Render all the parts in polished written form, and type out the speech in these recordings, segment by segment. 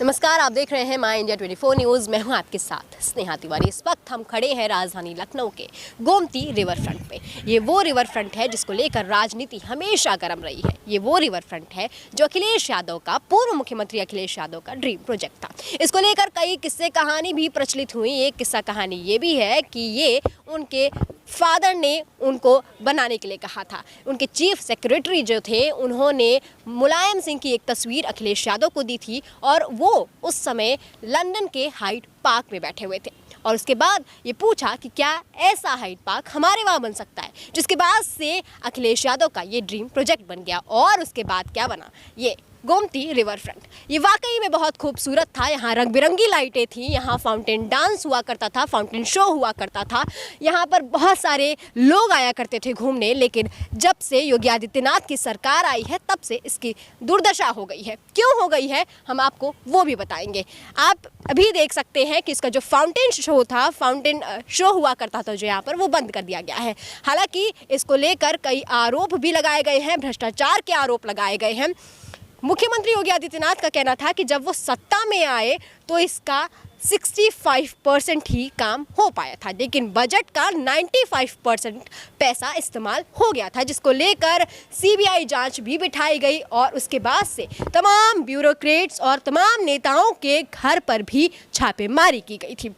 नमस्कार, आप देख रहे हैं माय इंडिया 24 न्यूज़। मैं हूं आपके साथ स्नेहा तिवारी। इस वक्त हम खड़े हैं राजधानी लखनऊ के गोमती रिवर फ्रंट पे। ये वो रिवर फ्रंट है जिसको लेकर राजनीति हमेशा गर्म रही है। ये वो रिवर फ्रंट है जो अखिलेश यादव का, पूर्व मुख्यमंत्री अखिलेश यादव का ड्रीम प्रोजेक्ट था। इसको लेकर कई किस्से कहानी भी प्रचलित हुई। एक किस्सा कहानी ये भी है कि ये उनके फादर ने उनको बनाने के लिए कहा था। उनके चीफ सेक्रेटरी जो थे उन्होंने मुलायम सिंह की एक तस्वीर अखिलेश यादव को दी थी और वो उस समय लंदन के हाइड पार्क में बैठे हुए थे और उसके बाद ये पूछा कि क्या ऐसा हाइड पार्क हमारे वहाँ बन सकता है, जिसके बाद से अखिलेश यादव का ये ड्रीम प्रोजेक्ट बन गया। और उसके बाद क्या बना, ये गोमती रिवर फ्रंट। ये वाकई में बहुत खूबसूरत था। यहाँ रंग बिरंगी लाइटें थी, यहाँ फाउंटेन डांस हुआ करता था, फाउंटेन शो हुआ करता था, यहाँ पर बहुत सारे लोग आया करते थे घूमने। लेकिन जब से योगी आदित्यनाथ की सरकार आई है तब से इसकी दुर्दशा हो गई है। क्यों हो गई है हम आपको वो भी बताएंगे। आप अभी देख सकते हैं कि इसका जो फाउंटेन शो था, फाउंटेन शो हुआ करता था जो यहाँ पर, वो बंद कर दिया गया है। हालांकि इसको लेकर कई आरोप भी लगाए गए हैं, भ्रष्टाचार के आरोप लगाए गए हैं। मुख्यमंत्री योगी आदित्यनाथ का कहना था कि जब वो सत्ता में आए तो इसका 65% ही काम हो पाया था, लेकिन बजट का 95% पैसा इस्तेमाल हो गया था, जिसको लेकर सीबीआई जांच भी बिठाई गई और उसके बाद से तमाम ब्यूरोक्रेट्स और तमाम नेताओं के घर पर भी छापेमारी की गई थी।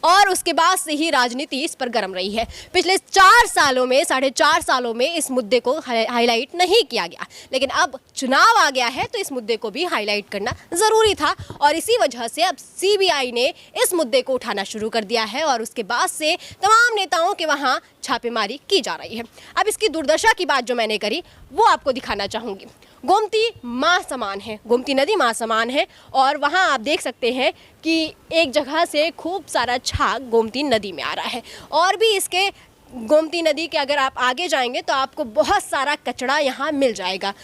और उसके बाद से ही राजनीति इस पर गर्म रही है। पिछले 4 सालों में, 4.5 सालों में इस मुद्दे को हाईलाइट नहीं किया गया, लेकिन अब चुनाव आ गया है तो इस मुद्दे को भी हाईलाइट करना ज़रूरी था और इसी वजह से अब सीबीआई ने इस मुद्दे को उठाना शुरू कर दिया है और उसके बाद से तमाम नेताओं के वहाँ छापेमारी की जा रही है। अब इसकी दुर्दशा की बात जो मैंने करी वो आपको दिखाना चाहूँगी। गोमती माँ समान है, गोमती नदी माँ समान है और वहाँ आप देख सकते हैं कि एक जगह से खूब सारा छाग गोमती नदी में आ रहा है। और भी इसके गोमती नदी के अगर आप आगे जाएंगे तो आपको बहुत सारा कचरा यहाँ मिल जाएगा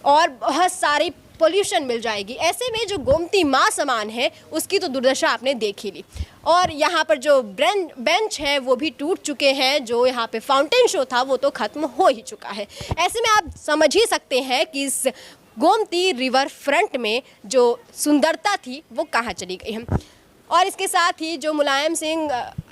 और बहुत सारी पोल्यूशन मिल जाएगी। ऐसे में जो गोमती माँ समान है उसकी तो दुर्दशा आपने देख ही ली। और यहाँ पर जो बेंच है वो भी टूट चुके हैं, जो यहाँ पे फाउंटेन शो था वो तो ख़त्म हो ही चुका है। ऐसे में आप समझ ही सकते हैं कि इस गोमती रिवर फ्रंट में जो सुंदरता थी वो कहाँ चली गई है। और इसके साथ ही जो मुलायम सिंह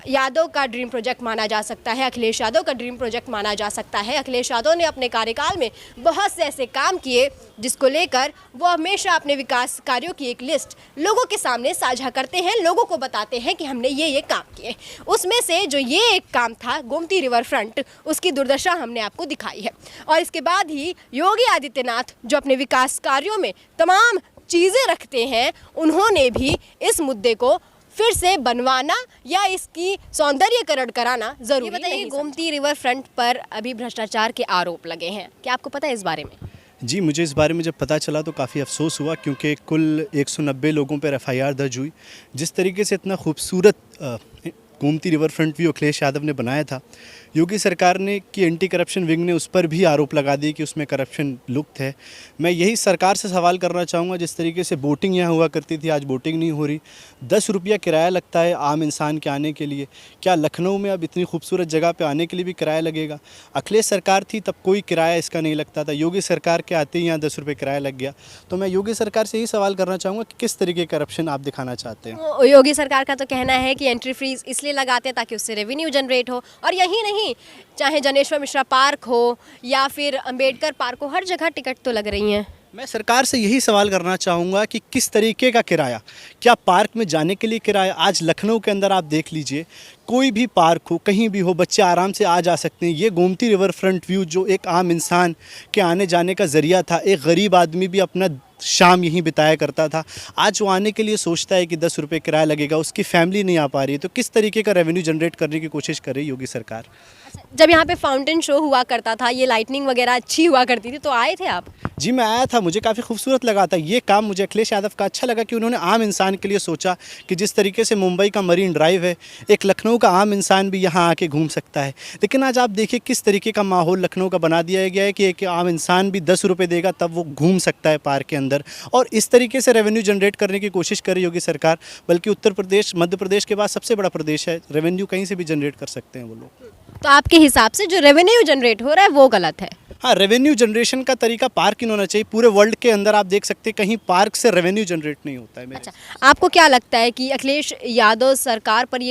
यादव का ड्रीम प्रोजेक्ट माना जा सकता है, अखिलेश यादव का ड्रीम प्रोजेक्ट माना जा सकता है। अखिलेश यादव ने अपने कार्यकाल में बहुत से ऐसे काम किए जिसको लेकर वो हमेशा अपने विकास कार्यों की एक लिस्ट लोगों के सामने साझा करते हैं, लोगों को बताते हैं कि हमने ये काम किए। उसमें से जो ये एक काम था गोमती रिवर फ्रंट, उसकी दुर्दशा हमने आपको दिखाई है। और इसके बाद ही योगी आदित्यनाथ जो अपने विकास कार्यों में तमाम चीज़ें रखते हैं, उन्होंने भी इस मुद्दे को फिर से बनवाना या इसकी सौंदर्यीकरण कराना जरूरी नहीं। बताइए, गोमती रिवर फ्रंट पर अभी भ्रष्टाचार के आरोप लगे हैं, क्या आपको पता है इस बारे में? जी, मुझे इस बारे में जब पता चला तो काफ़ी अफसोस हुआ, क्योंकि कुल 190 लोगों पर एफआईआर दर्ज हुई। जिस तरीके से इतना खूबसूरत Gomti river front view Akhilesh Yadav ने बनाया था, योगी सरकार ने कि एंटी करप्शन विंग ने उस पर भी आरोप लगा दिए कि उसमें करप्शन लुप्त है। मैं यही सरकार से सवाल करना चाहूँगा, जिस तरीके से बोटिंग यहाँ हुआ करती थी, आज बोटिंग नहीं हो रही। 10 रुपया किराया लगता है आम इंसान के आने के लिए। क्या लखनऊ में अब इतनी खूबसूरत जगह पे आने के लिए भी किराया लगेगा? अखिलेश सरकार थी तब कोई किराया इसका नहीं लगता था, योगी सरकार के आते ही यहाँ 10 रुपये किराया लग गया। तो मैं योगी सरकार से यही सवाल करना चाहूँगा कि किस तरीके करप्शन आप दिखाना चाहते हैं? तो योगी सरकार का तो कहना है कि एंट्री फीस इसलिए लगाते हैं ताकि उससे रेवेन्यू जनरेट हो। और यही नहीं, चाहे जनेश्वर मिश्रा पार्क हो या फिर अंबेडकर पार्क हो, हर जगह टिकट तो लग रही हैं। मैं सरकार से यही सवाल करना चाहूँगा कि किस तरीके का किराया, क्या पार्क में जाने के लिए किराया? आज लखनऊ के अंदर आप देख लीजिए, कोई भी पार्क हो, कहीं भी हो, बच्चे आराम से आ जा सकते हैं। ये गोमती रिवर फ्रंट व्यू जो एक आम इंसान के आने जाने का ज़रिया था, एक गरीब आदमी भी अपना शाम यहीं बिताया करता था, आज वो आने के लिए सोचता है कि 10 रुपये किराया लगेगा, उसकी फैमिली नहीं आ पा रही है। तो किस तरीके का रेवेन्यू जनरेट करने की कोशिश कर रही योगी सरकार? जब यहाँ पे फाउंटेन शो हुआ करता था, ये लाइटनिंग वगैरह अच्छी हुआ करती थी, तो आए थे आप? जी, मैं आया था, मुझे काफ़ी खूबसूरत लगा था ये काम। मुझे अखिलेश यादव का अच्छा लगा कि उन्होंने आम इंसान के लिए सोचा कि जिस तरीके से मुंबई का मरीन ड्राइव है, एक लखनऊ का आम इंसान भी यहाँ आके घूम सकता है। लेकिन आज आप देखिए किस तरीके का माहौल लखनऊ का बना दिया गया है कि एक आम इंसान भी 10 रुपये देगा तब वो घूम सकता है पार्क के अंदर। और इस तरीके से रेवेन्यू जनरेट करने की कोशिश कर रही योगी सरकार। बल्कि उत्तर प्रदेश, मध्य प्रदेश के बाद सबसे बड़ा प्रदेश है, रेवेन्यू कहीं से भी जनरेट कर सकते हैं वो लोग। तो आपके हिसाब से जो रेवेन्यू जनरेट हो रहा है वो गलत है? हाँ, रेवेन्यू जनरेशन का तरीका पार्क इन होना चाहिए। पूरे वर्ल्ड के अंदर आप देख सकते हैं कहीं पार्क से रेवेन्यू जनरेट नहीं होता है। अच्छा, आपको क्या लगता है कि अखिलेश यादव सरकार पर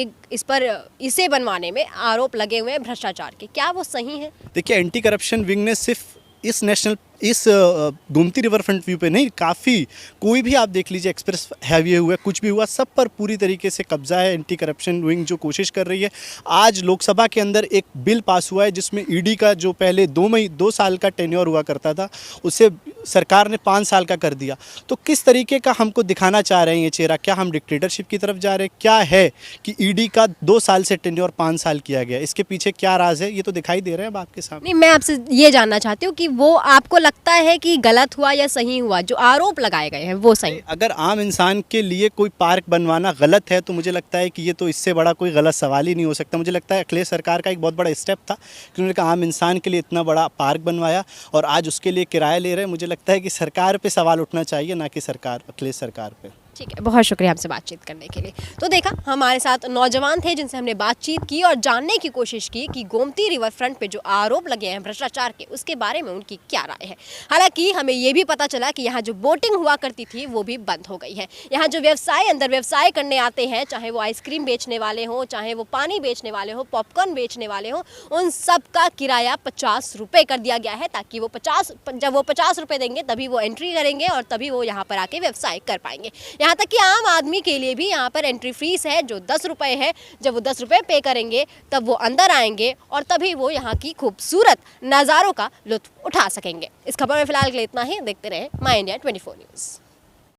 इसे बनवाने में आरोप लगे हुए हैं भ्रष्टाचार के, क्या वो सही है? देखिए, एंटी करप्शन विंग ने सिर्फ इस गोमती रिवर फ्रंट व्यू पे नहीं, काफ़ी कोई भी आप देख लीजिए, एक्सप्रेस हाईवे हुआ, कुछ भी हुआ, सब पर पूरी तरीके से कब्जा है। एंटी करप्शन विंग जो कोशिश कर रही है। आज लोकसभा के अंदर एक बिल पास हुआ है जिसमें ईडी का जो पहले 2 साल का टेन्योर हुआ करता था, उसे सरकार ने 5 साल का कर दिया। तो किस तरीके का हमको दिखाना चाह रहे हैं ये चेहरा? क्या हम डिक्टेटरशिप की तरफ जा रहे हैं? क्या है कि ईडी का 2 साल से टेन्योर 5 साल किया गया? इसके पीछे क्या राज है, ये तो दिखाई दे रहे हैं अब आपके सामने। नहीं, मैं आपसे ये जानना चाहती हूँ कि वो आपको लगता है कि गलत हुआ या सही हुआ, जो आरोप लगाए गए हैं वो सही? अगर आम इंसान के लिए कोई पार्क बनवाना गलत है तो मुझे लगता है कि ये तो इससे बड़ा कोई गलत सवाल ही नहीं हो सकता। मुझे लगता है अखिलेश सरकार का एक बहुत बड़ा स्टेप था कि उन्होंने आम इंसान के लिए इतना बड़ा पार्क बनवाया और आज उसके लिए किराया ले रहे हैं। मुझे लगता है कि सरकार पे सवाल उठना चाहिए, ना कि अखिलेश सरकार पे। ठीक है, बहुत शुक्रिया हमसे बातचीत करने के लिए। तो देखा, हमारे साथ नौजवान थे जिनसे हमने बातचीत की और जानने की कोशिश की कि गोमती रिवर फ्रंट पे जो आरोप लगे हैं भ्रष्टाचार के, उसके बारे में उनकी क्या राय है। हालांकि हमें ये भी पता चला कि यहाँ जो बोटिंग हुआ करती थी वो भी बंद हो गई है। यहाँ जो अंदर व्यवसाय करने आते हैं, चाहे वो आइसक्रीम बेचने वाले हों, चाहे वो पानी बेचने वाले हों, पॉपकॉर्न बेचने वाले हों, उन सब का किराया 50 रुपये कर दिया गया है, ताकि जब वो 50 रुपये देंगे तभी वो एंट्री करेंगे और तभी वो यहाँ पर आके व्यवसाय कर पाएंगे। यहाँ तक कि आम आदमी के लिए भी यहाँ पर एंट्री फीस है जो 10 रुपये है। जब वो 10 रुपये पे करेंगे तब वो अंदर आएंगे और तभी वो यहाँ की खूबसूरत नज़ारों का लुत्फ उठा सकेंगे। इस खबर में फिलहाल के लिए इतना ही। देखते रहे माय इंडिया 24 न्यूज़।